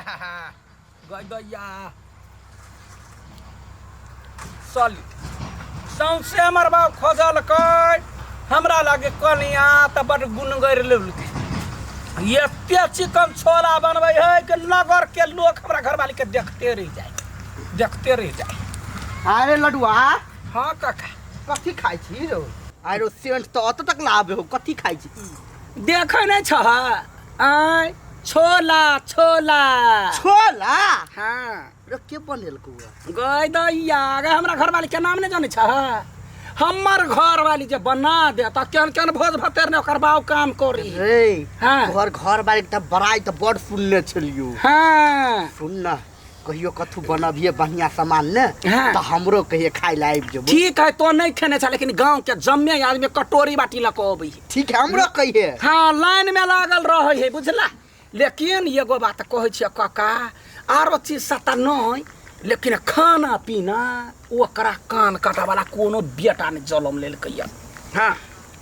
गैया चली सौंसे हमर बाप खोजलकै हमरा लागे कनिया त बड़ गुनगर लेलकै एते चिकन छोला बनबै है कि नगर के लोग हमरा घरवाली के देखते रह जाए अरे लडुआ हाँ काका कथी खाइ छी रो आरो सेंट तो अत तक लाबे हो कथी खाइ छी देखै नै छ आय छोला छोला छोला हाँ रे के बनेलको गैया गे हमरा घरवाली के नाम नहीं जाने छ हमर घरवाली जे बना दे त केन केन भोज भतेर ने ओकर बाव काम करी रे हाँ घर बारी त बड़ाई त बड़ सुनने छलियो हाँ सुन ना कहियो कथु बनबिए बढ़िया सामान ने हाँ। त हमरो कहिए खाइ ला आबि जेबो ठीक है तो नहीं खेने छ लेकिन गांव के जम्मे आदमी कटोरी बाटी लक अबै ठीक है हमरो कहिए हाँ लाइन में लागल रहे है बुझला लेकिन एगो बात कहै छी काका आरो चीज सता नहीं लेकिन खाना पीना ओकरा कान काटा वाला कोनो बेटा ने जलम लेल कैया हाँ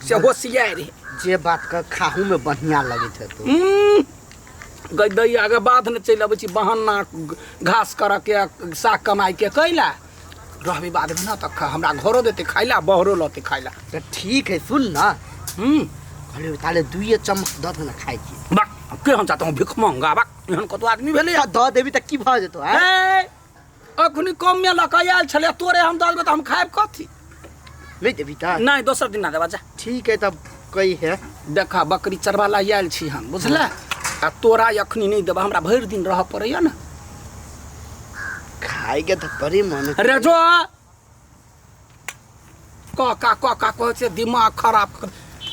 से होशियार है जे बात का खाहू में बढ़िया लगे छै तो गई आगे बाध ने चल अबै छी बहाना घास कर के साग कमाई के कैला रहबी बाद में ना त हमरा घरो देते खाइला बहरो लते खाइला तो ठीक है सुन ना अरे ताले दुइये चम्मच द देना खाइ छी बक के हम चाहता हूँ भिख मंगा बक एहन कतो आदमी भेले द देबी त की भ जेतो है अखनी कम में लकायल छले तोरे हम दल त हम खाइब कथी नहीं देबी त नहीं दोसर दिन ना देबा जा ठीक है तब कही है देखा बकरी चरवाला आयल छी हम बुझला आ तोरा अखनी नहीं देबा हमरा भर दिन रह पड़ैया ना खाए के तो बड़ी मन रे जो का से दिमाग खराब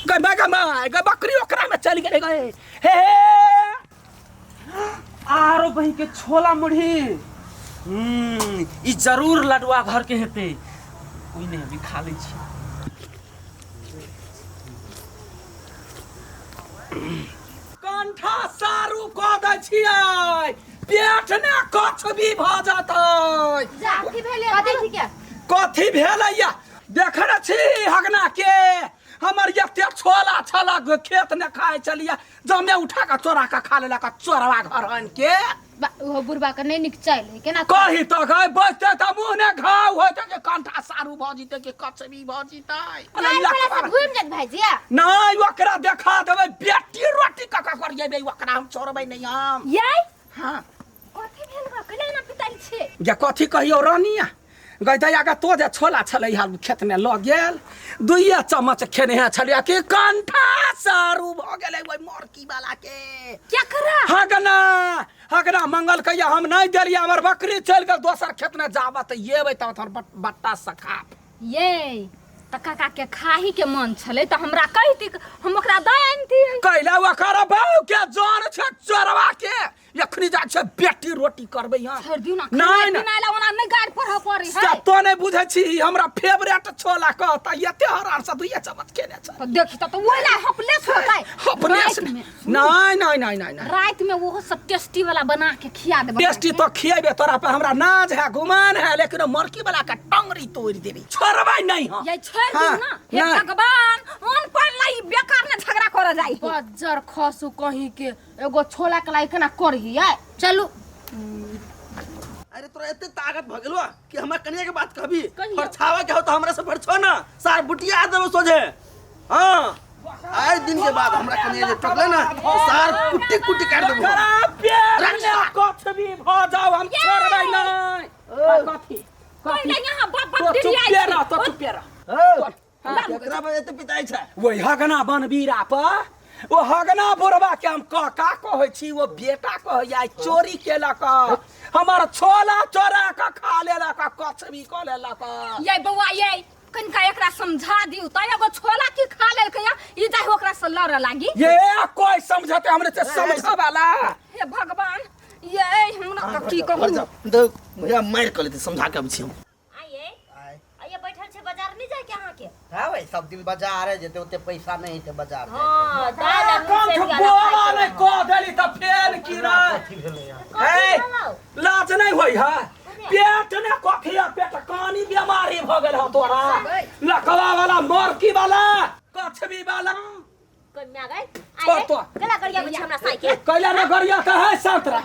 गए बकरी ओकरा में चल गए हे आरो बही के छोला मुढ़ी ई जरूर लडुआ घर के हेते कोई नहीं अभी खा लै छी कंठा सारू क दै छियै पेट ने कछ भी भ जातै जाति भेले कथी भेलैया देखने छी हगना के हमर एते छोला छला खेत ने खाए चलिया जमे उठा के चोरा के खा लेला का चोरवा घर हन के ओ बुढ़बा के नहीं निक चले केना कही तो गए बचते त मुंह ने घाव होते के कंठा सारू भ जीते के कचबी भ जीते घूम जात भाईजिया नहीं ओकरा देखा देबे बेटी रोटी कका कर जेबे ओकरा हम छोड़बै नहीं हम याई हां कथी भेल बा कले ना पिताई छे जे कथी कहियो रानिया गैया के तो जे छोला छलै हाल खेत में ल गेल दुइया चम्मच खेने है छलिया कि कंठा सारू भ गेलै ओइ मोरकी वाला के क्या करा हगना मंगल कहिया हम नहीं देलिया हमर बकरी चल गेल दोसर खेत में जाबा त येबै त बट्टा सखा ये त काका के खाही के मन छले त हमरा कहिती हम ओकरा दय आनती कैला ओकरा बाऊ के जान छ चोरवा के एखनी जा छ बेटी रोटी करबै यहां छोड़ दिउ ना नहीं नाला ओना नहीं गाड़ पर पड़ी है तो नहीं बुझै छी हमरा फेवरेट छोला क त एते हरार से दुइया चम्मच खेने छ तो देखी तो ओला हपलेस होतै हपलेस नहीं रात में वो सब टेस्टी वाला बना के खिया देबे टेस्टी तो खियाबे तोरा पे हमरा नाज है गुमान है लेकिन मरकी वाला का टंगरी तोड़ देबी छोड़बै नहीं हम ये छोड़ दिउ ना हे भगवान उन पर लाई बेकार ने झगड़ा कर जाई बज्जर खसु कहीं के एगो छोला के लाई केना करही है चलू अरे तोरा एते ताकत भ गेलो कि हमरा कनिया के बात कहबी परछावा के हो तो हमरा से परछो ना सार बुटिया देबो सोझे हां आए दिन के बाद हमरा कनिया जे टकले ना तो सार कुट्टी कुट्टी काट देबो प्यार ने कछ भी भ जाओ हम छोड़बै नहीं कथी कोई नहीं यहां बाप तो दिरिया चुप रह एकरा पे एते पिताई छै वही हगना बनबीरा पर वो हगना बुढ़वा के हम काका कहै छी वो बेटा कहै आई चोरी केलक हमर छोला चोरा के खा लेलक कछबी क लेलक ये बौआ ये कनका एकरा समझा दिउ त एगो छोला की खा लेलक या ई जाय ओकरा से लड़ लागी ये कोई समझते हमरे से समझा वाला हे भगवान ये हमरा की कहू दो भैया मार कर लेते समझा के अब छी हम आइए बैठल छे बाजार नहीं जाए के अहाँ के हां भाई सब दिन बाजार है जेते ओते पैसा नहीं है बाजार हां दादा कंठ बोला नहीं को देली त फेल की रे ए लाज नहीं होई है पेट ने कथिया पेट कानी बीमारी भ गेल ह तोरा लकवा वाला मोरकी वाला कछबी वाला कन्या गए छोड़ तो कला करिया बच्चा हमरा साइकिल कैला न गरिया कहे संतरा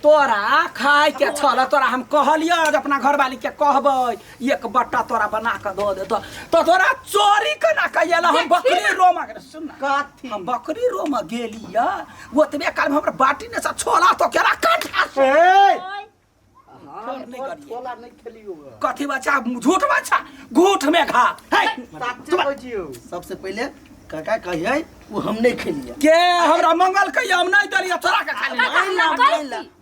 तोरा खाए के छल तोरा हम कहलियो जे अपना घरवाली के कहबै एक बट्टा तोरा बना के दो दे तो तोरा चोरी केना कइला हम बकरी रोमा के सुन ना काथी हम बकरी रोमा गेलिया ओतबे काल में हमरा बाटी ने से छोला तो केरा काट छोला नहीं खेलियो कथी बच्चा झूठ बच्चा घूठ में खा सबसे पहले काका कहिए वो हम नहीं खेलिए के हमरा मंगल कहिया हम नहीं दलिया तोरा के खाली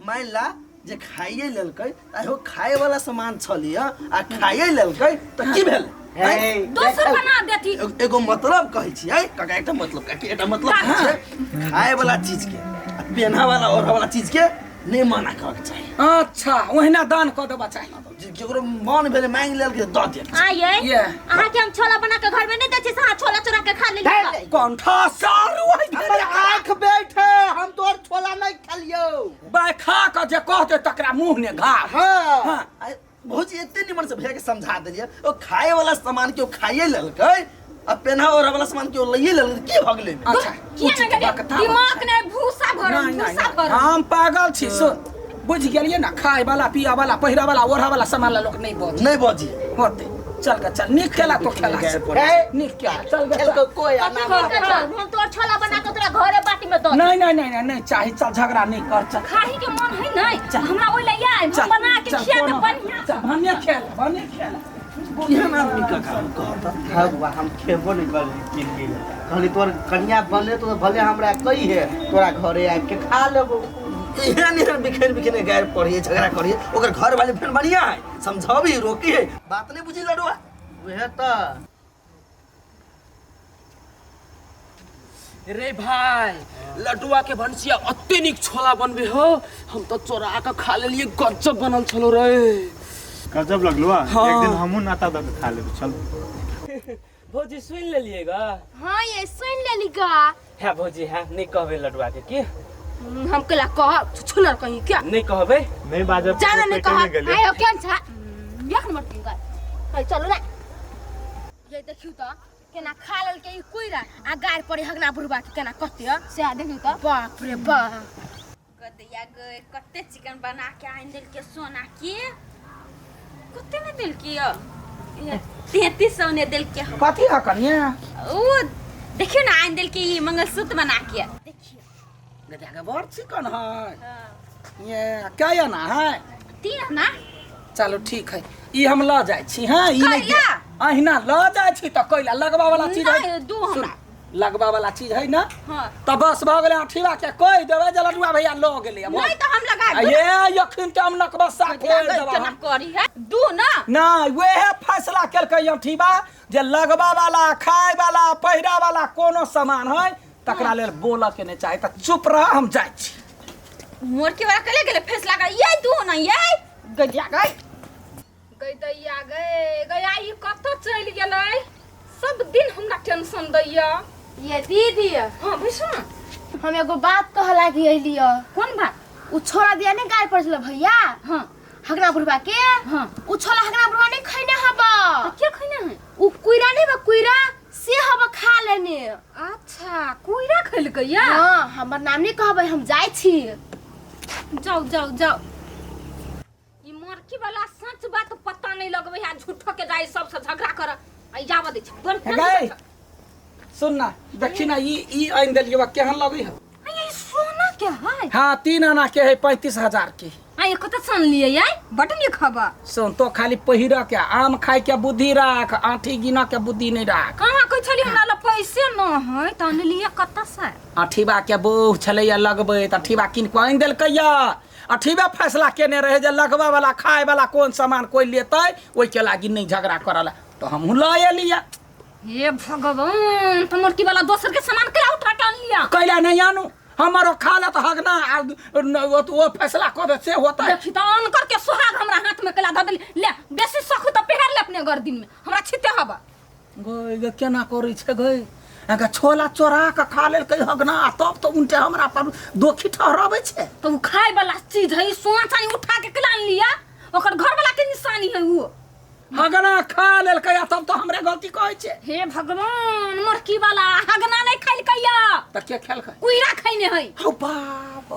मान ला जे खाइए लेलकै आहो खाए वाला सामान छलिया आ खाइए लेलकै त की भेल दोसर बना देती एगो मतलब कहै छी काका एकटा मतलब काकी एकटा मतलब छै खाए वाला चीज के पहना वाला और वाला चीज के नहीं माना करके चाहिए अच्छा ओहिना दान क देबा चाहिए जेकरो मन भेले मांग लेल के द दे आइए आहा के हम छोला बना के घर में नहीं देछि सारा छोला चुरा के खा लेली कंठा सारू हमर आंख बैठे हम तोर छोला नहीं खलियो बा खा के जे कहते तकरा मुंह ने घा हां भौजी एते निमन से भैया के समझा देलिए ओ खाए वाला सामान के खाइए लेलकै आ पेना और वाला सामान के लइए लेलकै की भ गेलै अच्छा दिमाग ने भूसा भर हम पागल छी सुन बुझ गेलिए ना खाए वाला पिया वाला पहिरा वाला ओढ़ा वाला सामान ला लोग नहीं बजी होते चल के चल निक खेला तो खेला निक क्या चल खेल को कोई हम तोर छोला बना के तोरा घरे बाटी में दो नहीं चाहे चल झगड़ा नहीं कर चल खाही के मन है नहीं हमरा ओइ लइया हम बना के खिया के बढ़िया चल भने खेल केहन आदमी का काम कहता हगवा हम खेबो नहीं कर जिंदगी कहली तोर कन्या बने तो भले हमरा कही है तोरा घरे आके के खा लेबो एहन बिखेर गैर पड़िए झगड़ा करिए ओकर घर वाले फेन बढ़िया है समझाबी रोकी है बात नहीं बुझी लड़ुआ वह त रे भाई लडुआ के भनसिया अत्ते निक छोला बनबे हो हम तो चोरा के खा लेलिए गजब बनल छलो रे गजब लगलो हाँ। एक दिन हमहू नाता दे खा लेब चल भौजी सुन लेलिएगा हां ये सुन लेली का है भौजी है नहीं कहबे लडुआ के की हम केला कह छुनर कहीं क्या नहीं कहबे नहीं बाजब जाना नहीं कहा आयो केन छ देख न मत कर है चलो ना ये देखियो त केना खा लेल के कुइरा आ गार पड़ी हगना बुरबा के केना कत्ते से आ देखियो त बाप रे बाप कदिया गए कत्ते चिकन बना के आइन देल के सोना के कत्ते में दिल की 3300 ने दिल के कथी है कन्या ओ देखियो ना आइन दिल के ये मंगलसूत्र बना के देखियो गधा के बड़ चिकन है ये क्या ना है तीन ना चलो ठीक है ई हम ल जाय छी हां ई नहीं अहिना ल जाय छी त कइला लगबा वाला चीज है दू हमरा लगबा वाला चीज है ना हां त बस भ गेले अठीवा के कह देबे जे लडुआ भैया ल गेले नहीं तो हम लगा ये यखिन त हम नकबा सा खेल देबा केना करी है दू ना नहीं वेहे फैसला केलकै अठीवा जे लगबा वाला खाए वाला पहिरा वाला कोनो सामान है तकरा लेल बोल के नहीं चाहे त चुप रह हम जाय छी मोर के वाला कले गेले फैसला कर ये दू ना ये गजिया गई दैया गया ई कत चल गेलै सब दिन हमरा टेंशन दैया ये दीदी हां भैसु हम एगो बात कहला कि अइलियो कोन बात उ छोरा दिया नहीं गाय पड़ भैया हां हगना बुढ़वा के हां उ छोरा हगना बुढ़वा नहीं खैने हबा तो क्या खैना है उ कुइरा नहीं बा कुइरा से हबा खा लेने अच्छा कुइरा खैल गया हां हमर नाम नहीं कहबै हम जाय छी जाओ ई मोरकी वाला सच बात पता नहीं लगबै है झूठो के जाई सब से झगड़ा कर आई जाव दे छी गई सुन ना देखी ना ई आइन देलिए केहन लगी है ये सोना क्या है हाँ 3 आना के है 35,000 की आई कत सन लिए यार बटन ये खबा सुन तो खाली पहिरा के आम खाए के बुद्धि राख आठी गिना के बुद्धि नहीं राख कहां कह छली हमरा ल पैसे न है त लिए कत से अठीबा के बूह छलैया लगबे त अठीबा किन को आइन देलकैया अठीबा फैसला केने रहे जे लगबा वाला खाए वाला कोन सामान कोई लेतै ओइ के लागी नहीं झगड़ा करला तो हमहु ल एलिया हे भगवान तमर की वाला दोसर के सामान के उठा टान लिया कैला नहीं आनु हमारो खा ले तो हगना वो फैसला कर से होता है देखी त अन करके सुहाग हमरा हाथ में कला ददली ले बेसी सखु त पहर ले अपने घर दिन में हमरा छिते हबा गई केना करै छै गई अगर छोला चोरा के खा लेल कई हगना तब तो उनटे हमरा पर दोखी ठहराबै छै तो खाए वाला चीज है सोना चानी उठा के कला लिया ओकर घर वाला के निशानी है वो हगना खा लेल कया तब तो हमरे गलती कहै छै हे भगवान मोरकी वाला हगना नहीं खाइल कया त के खेल कुइरा खैने है हौ बाप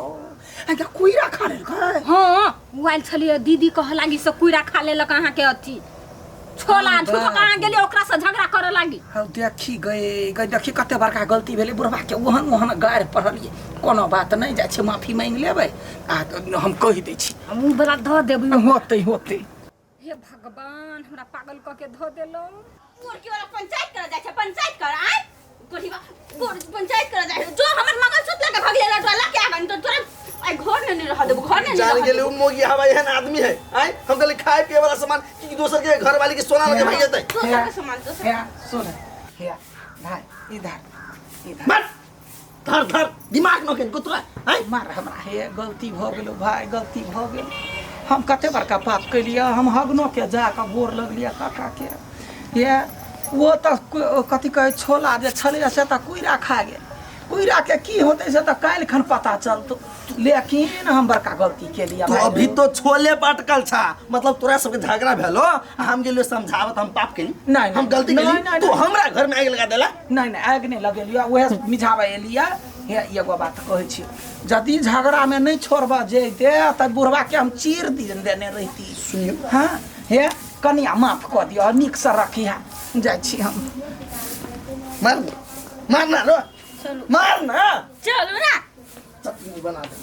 क्या कुइरा खा लेलकै हाँ उ आइल छलिए दीदी कह लागी से कुइरा खा लेलक अहाँ के अथी छोला झूठो कहाँ गेली ओकरा से झगड़ा करे लागी हौ देखी गए देखी कते बड़का गलती भेलै बुढ़वा के ओहन गारि पढ़लिए कोनो बात नहीं जाइ छै माफी मांग लेबै आ हम कहि दै छी मुंह बला ध देबै होतै हे भगवान हमरा पागल क के ध देलो मुर्गी वाला पंचायत करे जाय छै पंचायत कर आय कोठीवा पंचायत करे जाय जो हमर मंगलसूत्र लगे भगले लटवा के आगन तो तोरे आई घर नहीं रह देबो घर नहीं जान गेले उ मोगी हवा एहन आदमी है आय हम कहले खाए पिए वाला सामान कि दोसर के घर वाली के सोना लगे भाग जेतै दोसर के सामान दोसर हे सुन हे भाई इधर मार धर दिमाग न केन कुतरा आय मार हमरा हे गलती भ गेलो भाई गलती भ गेल हम कते बड़का पाप कैलिए हम हगनो के जाके गोर लगलिए काका के ये वो तो कथी कहे छोला जे छले से तो कुइरा खा गेल कुइरा के की होते से तो काल्हि खन पता चलतो लेकिन हम बड़का गलती के लिए तो अभी तो छोले पटकल छा मतलब तोरा सबके झगड़ा भेलो हम गेलियो समझावत हम पाप केली नहीं, हम गलती नहीं, केली नहीं, तो नहीं। हमरा घर में आग लगा देला नहीं आग नहीं लगेलिए वह मिझावा एलिए हे एगो बात कहै छी यदि झगड़ा में नहीं छोड़बा जेते त बुढ़वा के हम चीर देने रहती सुनियो हाँ हे कनिया माफ कऽ दिअ नीक से रखिया जाइ छी हम मार ना रो चलो मार ना चलो ना चटनी बना दे